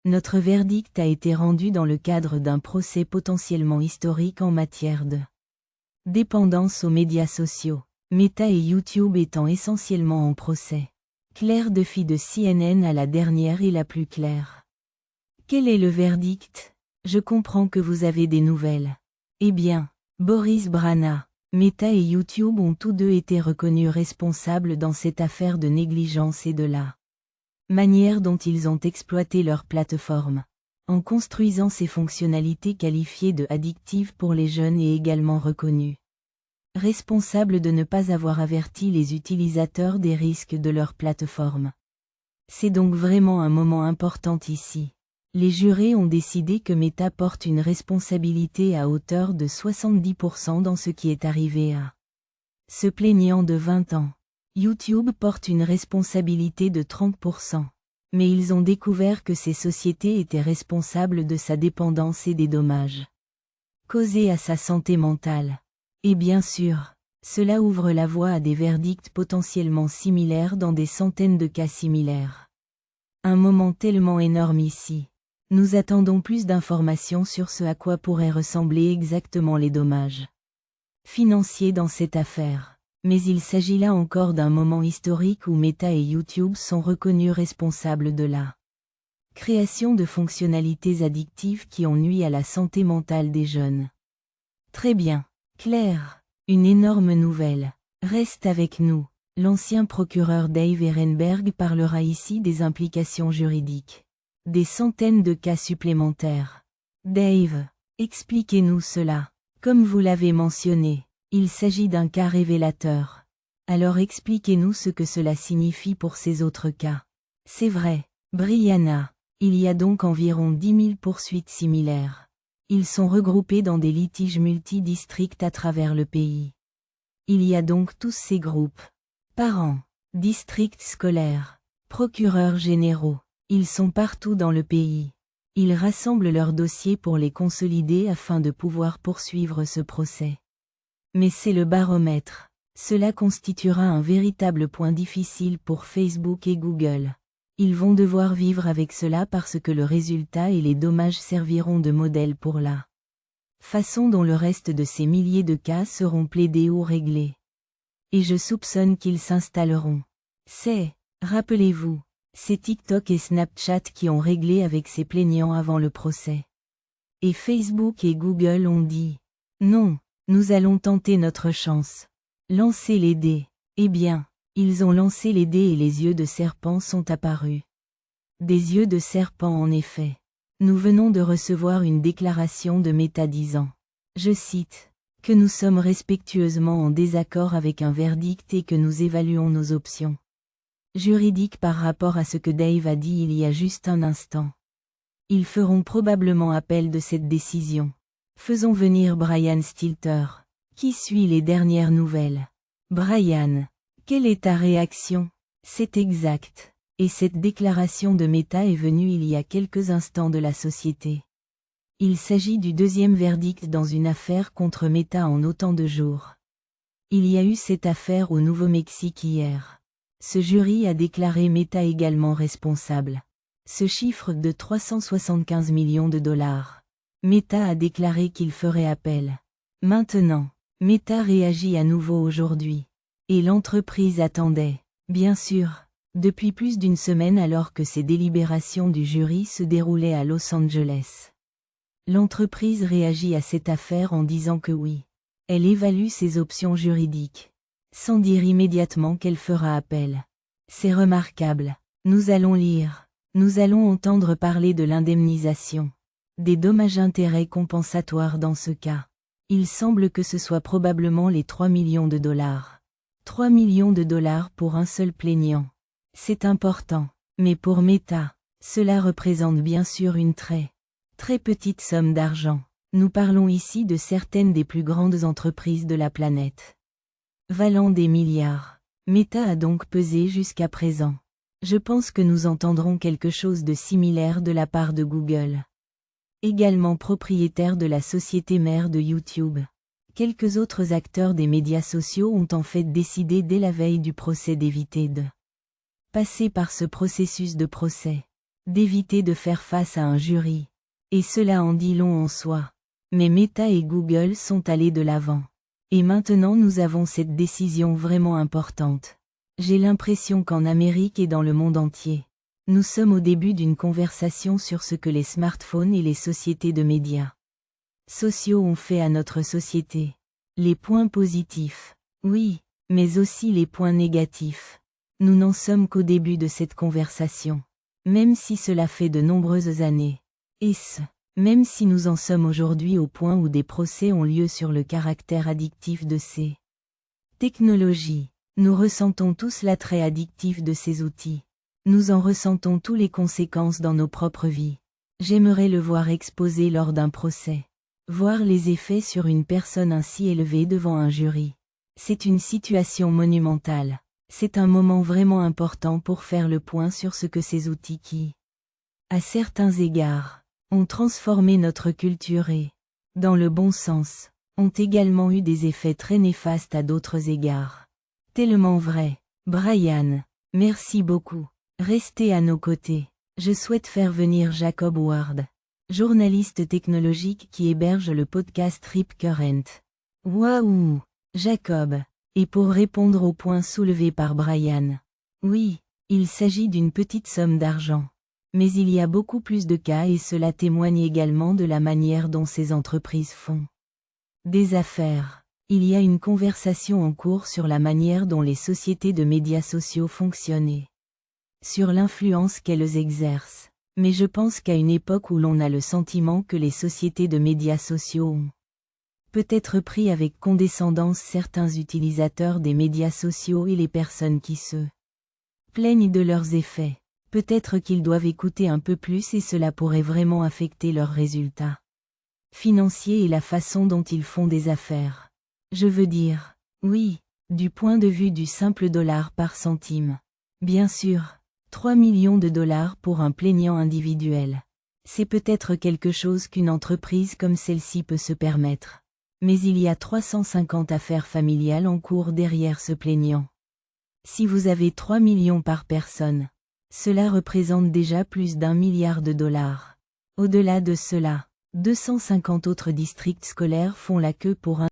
Notre verdict a été rendu dans le cadre d'un procès potentiellement historique en matière de dépendance aux médias sociaux, Meta et YouTube étant essentiellement en procès. Claire Duffy de CNN à la dernière et la plus claire. Quel est le verdict? Je comprends que vous avez des nouvelles. Eh bien, Boris Brana, Meta et YouTube ont tous deux été reconnus responsables dans cette affaire de négligence et de la manière dont ils ont exploité leur plateforme, en construisant ces fonctionnalités qualifiées de addictives pour les jeunes et également reconnues responsables de ne pas avoir averti les utilisateurs des risques de leur plateforme. C'est donc vraiment un moment important ici. Les jurés ont décidé que Meta porte une responsabilité à hauteur de 70% dans ce qui est arrivé à ce plaignant de 20 ans. YouTube porte une responsabilité de 30%. Mais ils ont découvert que ces sociétés étaient responsables de sa dépendance et des dommages causés à sa santé mentale. Et bien sûr, cela ouvre la voie à des verdicts potentiellement similaires dans des centaines de cas similaires. Un moment tellement énorme ici. Nous attendons plus d'informations sur ce à quoi pourraient ressembler exactement les dommages financiers dans cette affaire. Mais il s'agit là encore d'un moment historique où Meta et YouTube sont reconnus responsables de la création de fonctionnalités addictives qui ont nui à la santé mentale des jeunes. Très bien. Claire, une énorme nouvelle. Reste avec nous. L'ancien procureur Dave Ehrenberg parlera ici des implications juridiques. Des centaines de cas supplémentaires. Dave, expliquez-nous cela. Comme vous l'avez mentionné, il s'agit d'un cas révélateur. Alors expliquez-nous ce que cela signifie pour ces autres cas. C'est vrai, Brianna, il y a donc environ 10 000 poursuites similaires. Ils sont regroupés dans des litiges multidistricts à travers le pays. Il y a donc tous ces groupes. Parents, districts scolaires, procureurs généraux. Ils sont partout dans le pays. Ils rassemblent leurs dossiers pour les consolider afin de pouvoir poursuivre ce procès. Mais c'est le baromètre. Cela constituera un véritable point difficile pour Facebook et Google. Ils vont devoir vivre avec cela parce que le résultat et les dommages serviront de modèle pour la façon dont le reste de ces milliers de cas seront plaidés ou réglés. Et je soupçonne qu'ils s'installeront. Rappelez-vous, c'est TikTok et Snapchat qui ont réglé avec ces plaignants avant le procès. Et Facebook et Google ont dit « Non, nous allons tenter notre chance. Lancez les dés. » Eh bien, ils ont lancé les dés et les yeux de serpent sont apparus. Des yeux de serpent en effet. Nous venons de recevoir une déclaration de Meta disant, je cite, que nous sommes respectueusement en désaccord avec un verdict et que nous évaluons nos options juridiques par rapport à ce que Dave a dit il y a juste un instant. Ils feront probablement appel de cette décision. Faisons venir Brian Stilter, qui suit les dernières nouvelles. Brian, quelle est ta réaction? C'est exact. Et cette déclaration de Meta est venue il y a quelques instants de la société. Il s'agit du deuxième verdict dans une affaire contre Meta en autant de jours. Il y a eu cette affaire au Nouveau-Mexique hier. Ce jury a déclaré Meta également responsable. Ce chiffre de 375 millions de dollars. Meta a déclaré qu'il ferait appel. Maintenant, Meta réagit à nouveau aujourd'hui. Et l'entreprise attendait, bien sûr, depuis plus d'une semaine alors que ces délibérations du jury se déroulaient à Los Angeles. L'entreprise réagit à cette affaire en disant que oui, elle évalue ses options juridiques, sans dire immédiatement qu'elle fera appel. C'est remarquable. Nous allons lire, nous allons entendre parler de l'indemnisation, des dommages-intérêts compensatoires dans ce cas. Il semble que ce soit probablement les 3 millions de dollars. 3 millions de dollars pour un seul plaignant. C'est important, mais pour Meta, cela représente bien sûr une très petite somme d'argent. Nous parlons ici de certaines des plus grandes entreprises de la planète, valant des milliards. Meta a donc pesé jusqu'à présent. Je pense que nous entendrons quelque chose de similaire de la part de Google, également propriétaire de la société mère de YouTube. Quelques autres acteurs des médias sociaux ont en fait décidé dès la veille du procès d'éviter de passer par ce processus de procès. d'éviter de faire face à un jury. Et cela en dit long en soi. Mais Meta et Google sont allés de l'avant. Et maintenant nous avons cette décision vraiment importante. J'ai l'impression qu'en Amérique et dans le monde entier, nous sommes au début d'une conversation sur ce que les smartphones et les sociétés de médias sociaux ont fait à notre société. Les points positifs, oui, mais aussi les points négatifs. Nous n'en sommes qu'au début de cette conversation. Même si cela fait de nombreuses années. Et même si nous en sommes aujourd'hui au point où des procès ont lieu sur le caractère addictif de ces technologies, nous ressentons tous l'attrait addictif de ces outils. Nous en ressentons tous les conséquences dans nos propres vies. J'aimerais le voir exposé lors d'un procès. Voir les effets sur une personne ainsi élevée devant un jury. C'est une situation monumentale. C'est un moment vraiment important pour faire le point sur ce que ces outils qui, à certains égards, ont transformé notre culture et, dans le bon sens, ont également eu des effets très néfastes à d'autres égards. Tellement vrai. Brian, merci beaucoup. Restez à nos côtés. Je souhaite faire venir Jacob Ward, journaliste technologique qui héberge le podcast Rip Current. Waouh, Jacob. Et pour répondre au point soulevé par Brian. Oui, il s'agit d'une petite somme d'argent. Mais il y a beaucoup plus de cas et cela témoigne également de la manière dont ces entreprises font des affaires. Il y a une conversation en cours sur la manière dont les sociétés de médias sociaux fonctionnent et sur l'influence qu'elles exercent. Mais je pense qu'à une époque où l'on a le sentiment que les sociétés de médias sociaux ont peut-être pris avec condescendance certains utilisateurs des médias sociaux et les personnes qui se plaignent de leurs effets. Peut-être qu'ils doivent écouter un peu plus et cela pourrait vraiment affecter leurs résultats financiers et la façon dont ils font des affaires. Je veux dire, oui, du point de vue du simple dollar par centime. Bien sûr, 3 millions de dollars pour un plaignant individuel. C'est peut-être quelque chose qu'une entreprise comme celle-ci peut se permettre. Mais il y a 350 affaires familiales en cours derrière ce plaignant. Si vous avez 3 millions par personne, cela représente déjà plus d'1 milliard de dollars. Au-delà de cela, 250 autres districts scolaires font la queue pour un